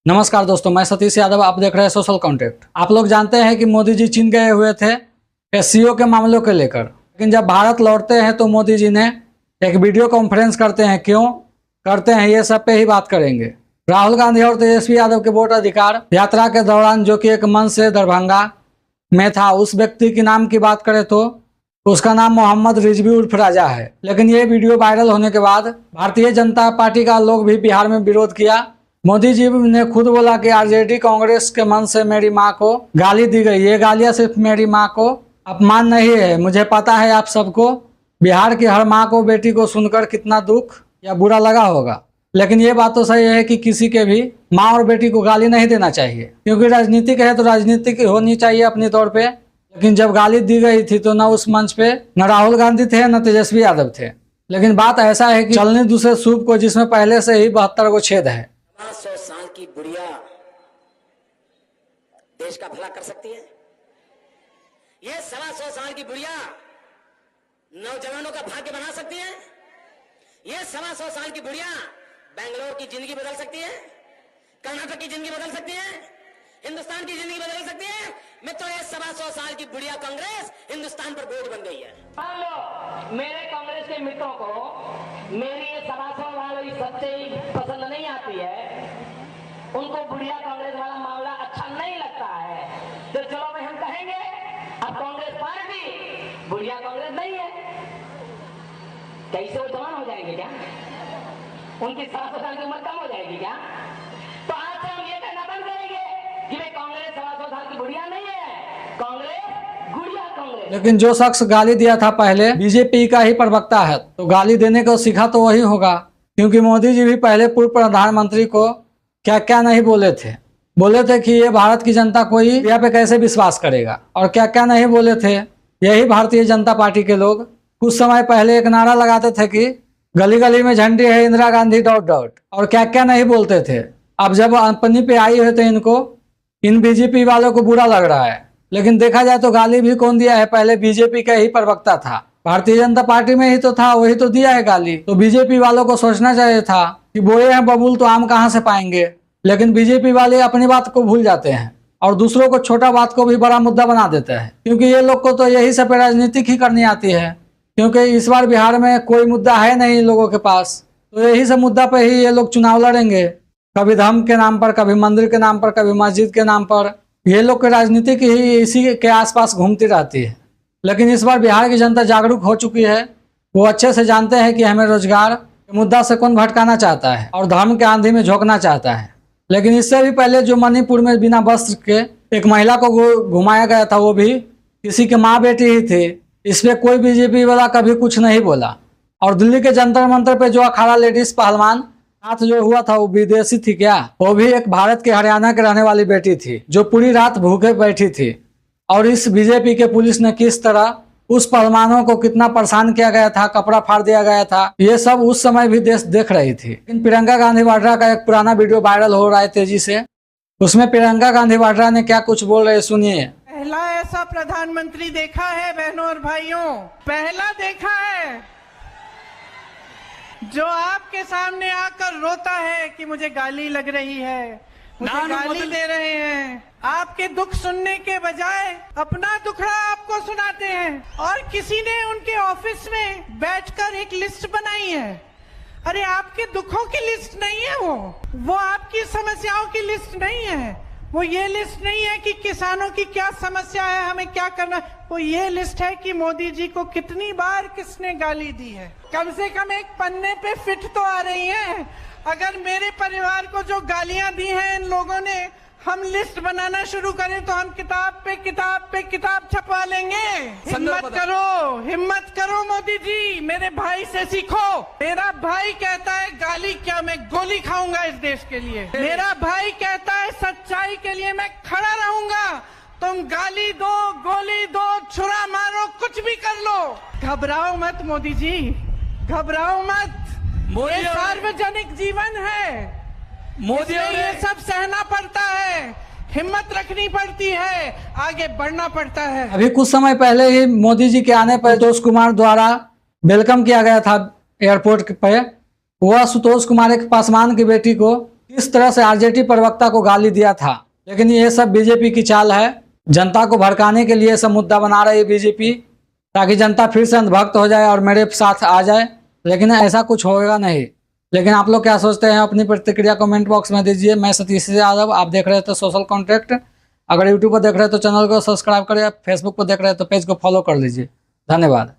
नमस्कार दोस्तों, मैं सतीश यादव। आप देख रहे हैं सोशल कॉन्टेक्ट। आप लोग जानते हैं कि मोदी जी चीन गए हुए थे एससीओ के मामलों को लेकर, लेकिन जब भारत लौटते हैं तो मोदी जी ने एक वीडियो कॉन्फ्रेंस करते हैं। क्यों करते हैं, ये सब पे ही बात करेंगे। राहुल गांधी और तेजस्वी यादव के वोट अधिकार यात्रा के दौरान जो कि एक मंच से दरभंगा में था, उस व्यक्ति के नाम की बात करें तो उसका नाम मोहम्मद रिजवी उर्फ राजा है। लेकिन ये वीडियो वायरल होने के बाद भारतीय जनता पार्टी का लोग भी बिहार में विरोध किया। मोदी जी ने खुद बोला कि आरजेडी कांग्रेस के मन से मेरी मां को गाली दी गई। ये गालियां सिर्फ मेरी मां को अपमान नहीं है। मुझे पता है आप सबको बिहार की हर मां को बेटी को सुनकर कितना दुख या बुरा लगा होगा, लेकिन ये बात तो सही है कि किसी के भी माँ और बेटी को गाली नहीं देना चाहिए, क्योंकि राजनीतिक है तो राजनीतिक होनी चाहिए अपने तौर पे। लेकिन जब गाली दी गई थी तो न उस मंच पे न राहुल गांधी थे न तेजस्वी यादव थे। लेकिन बात ऐसा है कि चलने दूसरे सूप को, जिसमें पहले से ही 72 को छेद है। 100 साल की बुढ़िया देश का भला कर सकती है। ये 125 साल की बुढ़िया नौजवानों का भाग्य बना सकती है। ये 125 साल की बुढ़िया बेंगलोर की जिंदगी बदल सकती है, कर्नाटक की जिंदगी बदल सकती है, हिंदुस्तान की जिंदगी बदल सकती है। मित्रों, ये 125 साल की बुढ़िया कांग्रेस हिंदुस्तान पर बोझ बन गई है। मान लो मेरे कांग्रेस के मित्रों को मेरी ये 125 वाली सच्चाई पसंद नहीं आती है, उनको बुढ़िया कांग्रेस वाला मामला अच्छा नहीं लगता है, तो चलो भाई हम कहेंगे अब कांग्रेस पार्टी बुढ़िया कांग्रेस नहीं है। कैसे वो जवान हो जाएंगे क्या? उनकी 700 साल की उम्र कम हो जाएगी क्या? तो आज से हम ये कहना बंद करेंगे कि भाई कांग्रेस 700 साल की बुढ़िया नहीं है, कांग्रेस गुड़िया कांग्रेस। लेकिन जो शख्स गाली दिया था पहले बीजेपी का ही प्रवक्ता है, तो गाली देने को सीखा तो वही होगा, क्योंकि मोदी जी भी पहले पूर्व प्रधानमंत्री को क्या क्या नहीं बोले थे कि ये भारत की जनता कोई इंडिया पे कैसे विश्वास करेगा, और क्या क्या नहीं बोले थे। यही भारतीय जनता पार्टी के लोग कुछ समय पहले एक नारा लगाते थे कि गली गली में झंडी है इंदिरा गांधी ... और क्या क्या नहीं बोलते थे। अब जब अपनी पे आई है तो इनको इन बीजेपी वालों को बुरा लग रहा है। लेकिन देखा जाए तो गाली भी कौन दिया है, पहले बीजेपी का ही प्रवक्ता था, भारतीय जनता पार्टी में ही तो था, वही तो दिया है गाली। तो बीजेपी वालों को सोचना चाहिए था कि बोए हैं बबूल तो आम कहाँ से पाएंगे। लेकिन बीजेपी वाले अपनी बात को भूल जाते हैं और दूसरों को छोटा बात को भी बड़ा मुद्दा बना देते हैं, क्योंकि ये लोग को तो यही सब राजनीतिक ही करनी आती है। क्योंकि इस बार बिहार में कोई मुद्दा है नहीं इन लोगों के पास, तो यही सब मुद्दा पे ही ये लोग चुनाव लड़ेंगे। कभी धर्म के नाम पर, कभी मंदिर के नाम पर, कभी मस्जिद के नाम पर। ये लोग की राजनीति की ही इसी के आसपास घूमती रहती है। लेकिन इस बार बिहार की जनता जागरूक हो चुकी है। वो अच्छे से जानते हैं कि हमें रोजगार के मुद्दा से कौन भटकाना चाहता है और धर्म के आंधी में झोंकना चाहता है। लेकिन इससे भी पहले जो मणिपुर में बिना वस्त्र के एक महिला को घुमाया गया था, वो भी किसी की माँ बेटी ही थी। इस पे कोई बीजेपी वाला कभी कुछ नहीं बोला। और दिल्ली के जंतर मंतर पे जो अखाड़ा लेडीज पहलवान साथ जो हुआ था, वो विदेशी थी क्या? वो भी एक भारत के हरियाणा के रहने वाली बेटी थी, जो पूरी रात भूखे बैठी थी। और इस बीजेपी के पुलिस ने किस तरह उस पहलवानों को कितना परेशान किया गया था, कपड़ा फाड़ दिया गया था, ये सब उस समय भी देश देख रही थी। लेकिन प्रियंका गांधी वाड्रा का एक पुराना वीडियो वायरल हो रहा है तेजी से। उसमें प्रियंका गांधी वाड्रा ने क्या कुछ बोल रहे, सुनिए। पहला ऐसा प्रधानमंत्री देखा है बहनों और भाइयों, पहला देखा है जो आपके सामने आकर रोता है कि मुझे गाली लग रही है, मुझे गाली दे रहे हैं। आपके दुख सुनने के बजाय अपना दुखड़ा आपको सुनाते हैं। और किसी ने उनके ऑफिस में बैठकर एक लिस्ट बनाई है। अरे आपके दुखों की लिस्ट नहीं है वो आपकी समस्याओं की लिस्ट नहीं है। वो ये लिस्ट नहीं है कि किसानों की क्या समस्या है, हमें क्या करना। वो ये लिस्ट है कि मोदी जी को कितनी बार किसने गाली दी है। कम से कम एक पन्ने पे फिट तो आ रही है। अगर मेरे परिवार को जो गालियां दी हैं इन लोगों ने, हम लिस्ट बनाना शुरू करें तो हम किताब पे किताब छपवा लेंगे। हिम्मत करो मोदी जी, मेरे भाई से सीखो। मेरा भाई कहता है गाली क्या, मैं गोली खाऊंगा इस देश के लिए। मेरा भाई कहता है सच्चाई के लिए मैं खड़ा रहूंगा। तुम गाली दो, गोली दो, छुरा मारो, कुछ भी कर लो, घबराओ मत मोदी जी, घबराओ मत। ये सार्वजनिक जीवन है, मोदी ये सब सहना पड़ता है, हिम्मत रखनी पड़ती है, आगे बढ़ना पड़ता है। अभी कुछ समय पहले ही मोदी जी के आने पर संतोष कुमार द्वारा वेलकम किया गया था एयरपोर्ट पे। वह संतोष कुमार एक पासवान की बेटी को किस तरह से आरजेडी प्रवक्ता को गाली दिया था। लेकिन ये सब बीजेपी की चाल है, जनता को भड़काने के लिए सब मुद्दा बना रही है बीजेपी, ताकि जनता फिर से अंधभक्त हो जाए और मेरे साथ आ जाए। लेकिन ऐसा कुछ होगा नहीं। लेकिन आप लोग क्या सोचते हैं, अपनी प्रतिक्रिया कमेंट बॉक्स में दीजिए। मैं सतीश यादव, आप देख रहे थे सोशल कॉन्ट्रैक्ट। अगर यूट्यूब पर देख रहे हैं तो चैनल को सब्सक्राइब करें, फेसबुक पर देख रहे हैं तो पेज को फॉलो कर लीजिए। धन्यवाद।